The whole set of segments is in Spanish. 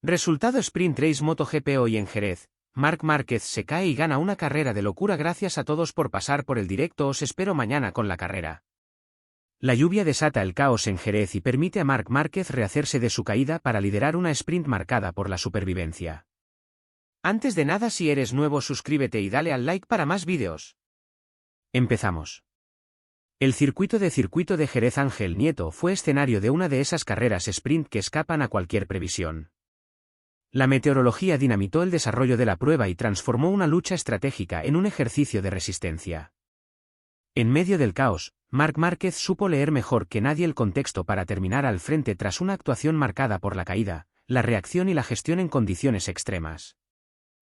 Resultado Sprint Race MotoGP hoy en Jerez. Marc Márquez se cae y gana una carrera de locura. Gracias a todos por pasar por el directo. Os espero mañana con la carrera. La lluvia desata el caos en Jerez y permite a Marc Márquez rehacerse de su caída para liderar una sprint marcada por la supervivencia. Antes de nada, si eres nuevo, suscríbete y dale al like para más vídeos. Empezamos. El circuito de Jerez Ángel Nieto fue escenario de una de esas carreras sprint que escapan a cualquier previsión. La meteorología dinamitó el desarrollo de la prueba y transformó una lucha estratégica en un ejercicio de resistencia. En medio del caos, Marc Márquez supo leer mejor que nadie el contexto para terminar al frente tras una actuación marcada por la caída, la reacción y la gestión en condiciones extremas.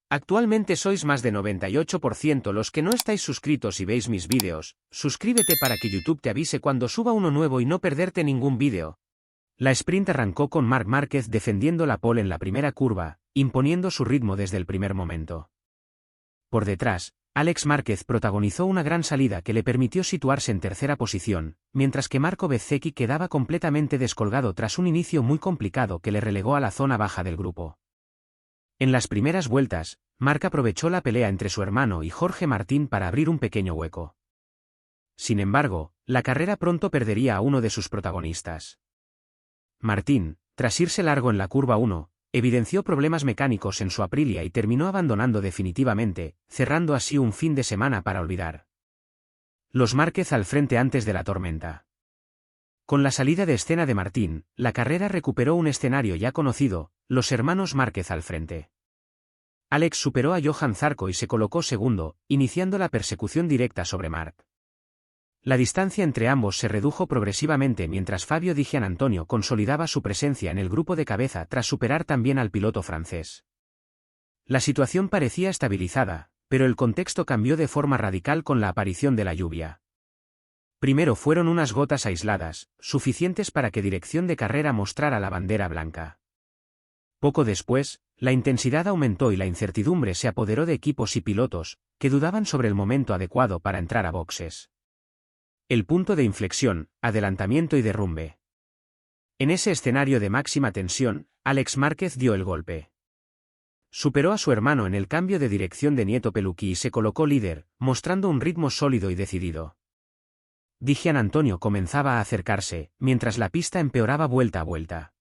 Actualmente sois más de 98% los que no estáis suscritos y veis mis vídeos. Suscríbete para que YouTube te avise cuando suba uno nuevo y no perderte ningún vídeo. La sprint arrancó con Marc Márquez defendiendo la pole en la primera curva, imponiendo su ritmo desde el primer momento. Por detrás, Alex Márquez protagonizó una gran salida que le permitió situarse en tercera posición, mientras que Marco Bezzecchi quedaba completamente descolgado tras un inicio muy complicado que le relegó a la zona baja del grupo. En las primeras vueltas, Marc aprovechó la pelea entre su hermano y Jorge Martín para abrir un pequeño hueco. Sin embargo, la carrera pronto perdería a uno de sus protagonistas. Martín, tras irse largo en la curva 1, evidenció problemas mecánicos en su Aprilia y terminó abandonando definitivamente, cerrando así un fin de semana para olvidar. Los Márquez al frente antes de la tormenta. Con la salida de escena de Martín, la carrera recuperó un escenario ya conocido, los hermanos Márquez al frente. Alex superó a Johan Zarco y se colocó segundo, iniciando la persecución directa sobre Marc. La distancia entre ambos se redujo progresivamente mientras Fabio Di Giannantonio consolidaba su presencia en el grupo de cabeza tras superar también al piloto francés. La situación parecía estabilizada, pero el contexto cambió de forma radical con la aparición de la lluvia. Primero fueron unas gotas aisladas, suficientes para que Dirección de Carrera mostrara la bandera blanca. Poco después, la intensidad aumentó y la incertidumbre se apoderó de equipos y pilotos, que dudaban sobre el momento adecuado para entrar a boxes. El punto de inflexión, adelantamiento y derrumbe. En ese escenario de máxima tensión, Alex Márquez dio el golpe. Superó a su hermano en el cambio de dirección de Nieto Peluqui y se colocó líder, mostrando un ritmo sólido y decidido. Di Giannantonio comenzaba a acercarse, mientras la pista empeoraba vuelta a vuelta.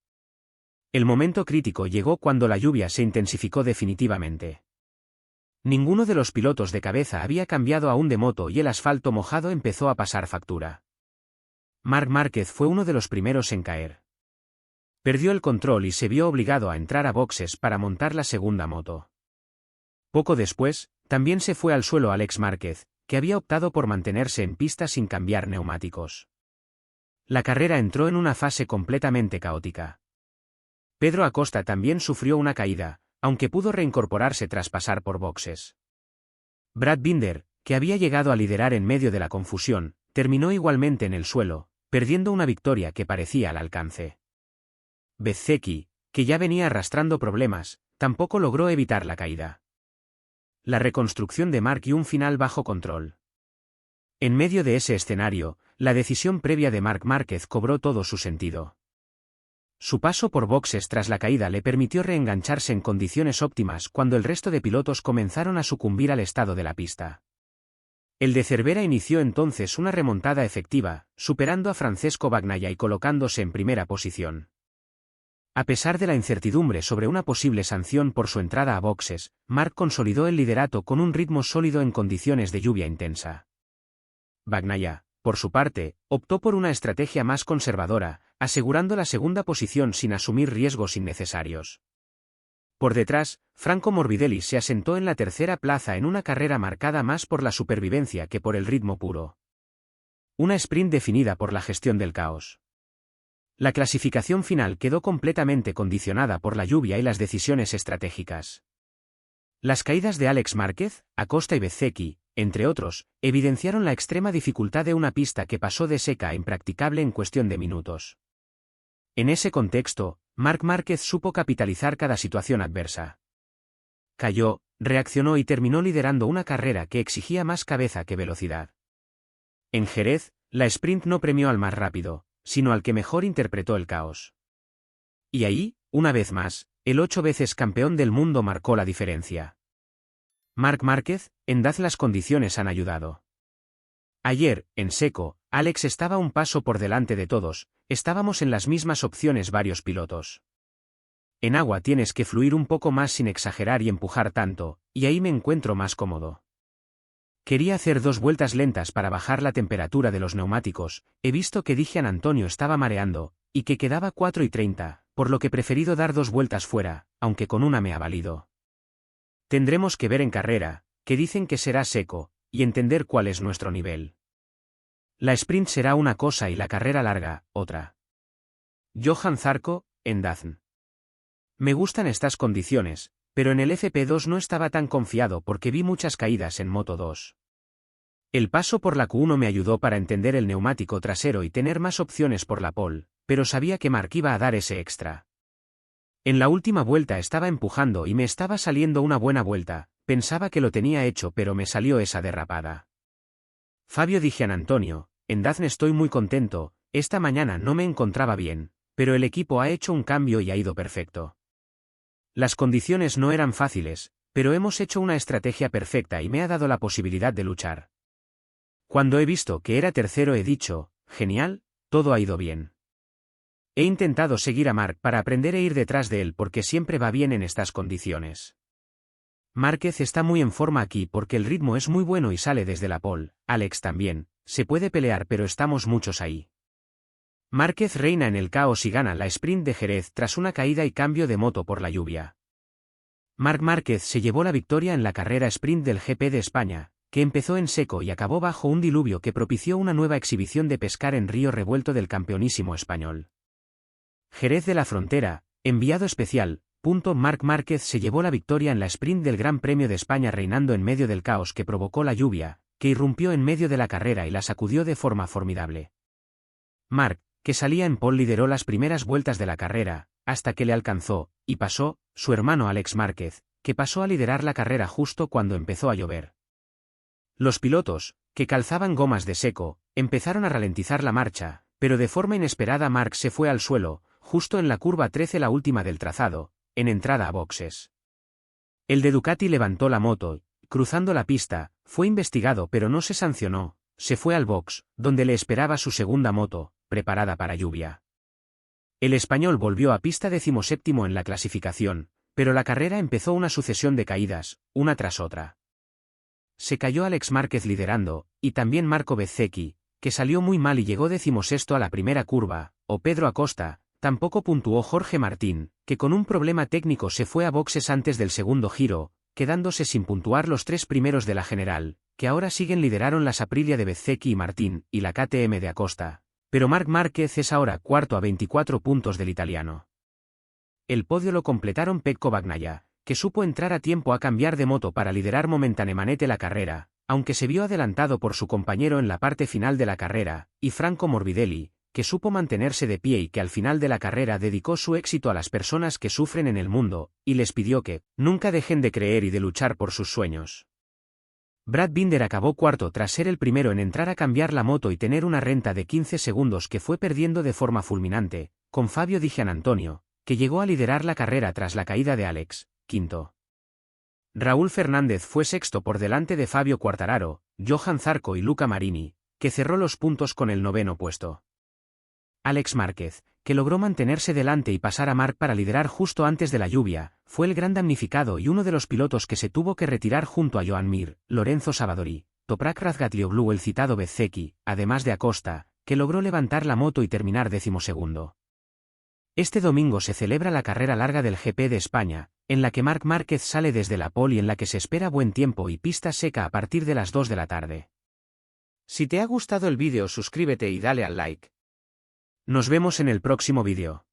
El momento crítico llegó cuando la lluvia se intensificó definitivamente. Ninguno de los pilotos de cabeza había cambiado aún de moto y el asfalto mojado empezó a pasar factura. Marc Márquez fue uno de los primeros en caer. Perdió el control y se vio obligado a entrar a boxes para montar la segunda moto. Poco después, también se fue al suelo Alex Márquez, que había optado por mantenerse en pista sin cambiar neumáticos. La carrera entró en una fase completamente caótica. Pedro Acosta también sufrió una caída, aunque pudo reincorporarse tras pasar por boxes. Brad Binder, que había llegado a liderar en medio de la confusión, terminó igualmente en el suelo, perdiendo una victoria que parecía al alcance. Bezzecchi, que ya venía arrastrando problemas, tampoco logró evitar la caída. La reconstrucción de Marc y un final bajo control. En medio de ese escenario, la decisión previa de Marc Márquez cobró todo su sentido. Su paso por boxes tras la caída le permitió reengancharse en condiciones óptimas cuando el resto de pilotos comenzaron a sucumbir al estado de la pista. El de Cervera inició entonces una remontada efectiva, superando a Francesco Bagnaia y colocándose en primera posición. A pesar de la incertidumbre sobre una posible sanción por su entrada a boxes, Marc consolidó el liderato con un ritmo sólido en condiciones de lluvia intensa. Bagnaia, por su parte, optó por una estrategia más conservadora, asegurando la segunda posición sin asumir riesgos innecesarios. Por detrás, Franco Morbidelli se asentó en la tercera plaza en una carrera marcada más por la supervivencia que por el ritmo puro. Una sprint definida por la gestión del caos. La clasificación final quedó completamente condicionada por la lluvia y las decisiones estratégicas. Las caídas de Alex Márquez, Acosta y Bezzecchi, entre otros, evidenciaron la extrema dificultad de una pista que pasó de seca a impracticable en cuestión de minutos. En ese contexto, Marc Márquez supo capitalizar cada situación adversa. Cayó, reaccionó y terminó liderando una carrera que exigía más cabeza que velocidad. En Jerez, la sprint no premió al más rápido, sino al que mejor interpretó el caos. Y ahí, una vez más, el 8 veces campeón del mundo marcó la diferencia. Marc Márquez, en Daz las condiciones han ayudado. Ayer, en seco, Alex estaba un paso por delante de todos, estábamos en las mismas opciones varios pilotos. En agua tienes que fluir un poco más sin exagerar y empujar tanto, y ahí me encuentro más cómodo. Quería hacer 2 vueltas lentas para bajar la temperatura de los neumáticos, he visto que Dijan Antonio estaba mareando, y que quedaba 4:30, por lo que he preferido dar 2 vueltas fuera, aunque con una me ha valido. Tendremos que ver en carrera, que dicen que será seco, y entender cuál es nuestro nivel. La sprint será una cosa y la carrera larga, otra. Johan Zarco, en Dazn. Me gustan estas condiciones, pero en el FP2 no estaba tan confiado porque vi muchas caídas en Moto 2. El paso por la Q1 me ayudó para entender el neumático trasero y tener más opciones por la pole, pero sabía que Marc iba a dar ese extra. En la última vuelta estaba empujando y me estaba saliendo una buena vuelta, pensaba que lo tenía hecho pero me salió esa derrapada. Fabio Dijan Antonio, en Dazn estoy muy contento, esta mañana no me encontraba bien, pero el equipo ha hecho un cambio y ha ido perfecto. Las condiciones no eran fáciles, pero hemos hecho una estrategia perfecta y me ha dado la posibilidad de luchar. Cuando he visto que era tercero he dicho, genial, todo ha ido bien. He intentado seguir a Marc para aprender e ir detrás de él porque siempre va bien en estas condiciones. Márquez está muy en forma aquí porque el ritmo es muy bueno y sale desde la pole, Alex también, se puede pelear pero estamos muchos ahí. Márquez reina en el caos y gana la sprint de Jerez tras una caída y cambio de moto por la lluvia. Marc Márquez se llevó la victoria en la carrera sprint del GP de España, que empezó en seco y acabó bajo un diluvio que propició una nueva exhibición de pescar en río revuelto del campeonísimo español. Jerez de la Frontera, enviado especial. Marc Márquez se llevó la victoria en la sprint del Gran Premio de España reinando en medio del caos que provocó la lluvia, que irrumpió en medio de la carrera y la sacudió de forma formidable. Marc, que salía en pole lideró las primeras vueltas de la carrera, hasta que le alcanzó, y pasó, su hermano Alex Márquez, que pasó a liderar la carrera justo cuando empezó a llover. Los pilotos, que calzaban gomas de seco, empezaron a ralentizar la marcha, pero de forma inesperada Marc se fue al suelo, justo en la curva 13 la última del trazado, en entrada a boxes. El de Ducati levantó la moto, cruzando la pista, fue investigado pero no se sancionó, se fue al box, donde le esperaba su segunda moto, preparada para lluvia. El español volvió a pista 17º en la clasificación, pero la carrera empezó una sucesión de caídas, una tras otra. Se cayó Alex Márquez liderando, y también Marco Bezzecchi, que salió muy mal y llegó 16º a la primera curva, o Pedro Acosta, tampoco puntuó Jorge Martín, que con un problema técnico se fue a boxes antes del segundo giro, quedándose sin puntuar los 3 primeros de la general, que ahora siguen lideraron las Aprilia de Bezzecchi y Martín, y la KTM de Acosta. Pero Marc Márquez es ahora cuarto a 24 puntos del italiano. El podio lo completaron Pecco Bagnaia, que supo entrar a tiempo a cambiar de moto para liderar momentáneamente la carrera, aunque se vio adelantado por su compañero en la parte final de la carrera, y Franco Morbidelli, que supo mantenerse de pie y que al final de la carrera dedicó su éxito a las personas que sufren en el mundo, y les pidió que nunca dejen de creer y de luchar por sus sueños. Brad Binder acabó cuarto tras ser el primero en entrar a cambiar la moto y tener una renta de 15 segundos que fue perdiendo de forma fulminante, con Fabio Dijan Antonio, que llegó a liderar la carrera tras la caída de Alex, quinto. Raúl Fernández fue sexto por delante de Fabio Quartararo, Johan Zarco y Luca Marini, que cerró los puntos con el 9º puesto. Alex Márquez, que logró mantenerse delante y pasar a Marc para liderar justo antes de la lluvia, fue el gran damnificado y uno de los pilotos que se tuvo que retirar junto a Joan Mir, Lorenzo Savadori, Toprak Razgatlioglu el citado Bezzecchi, además de Acosta, que logró levantar la moto y terminar 12º. Este domingo se celebra la carrera larga del GP de España, en la que Marc Márquez sale desde la pole y en la que se espera buen tiempo y pista seca a partir de las 2 de la tarde. Si te ha gustado el vídeo suscríbete y dale al like. Nos vemos en el próximo vídeo.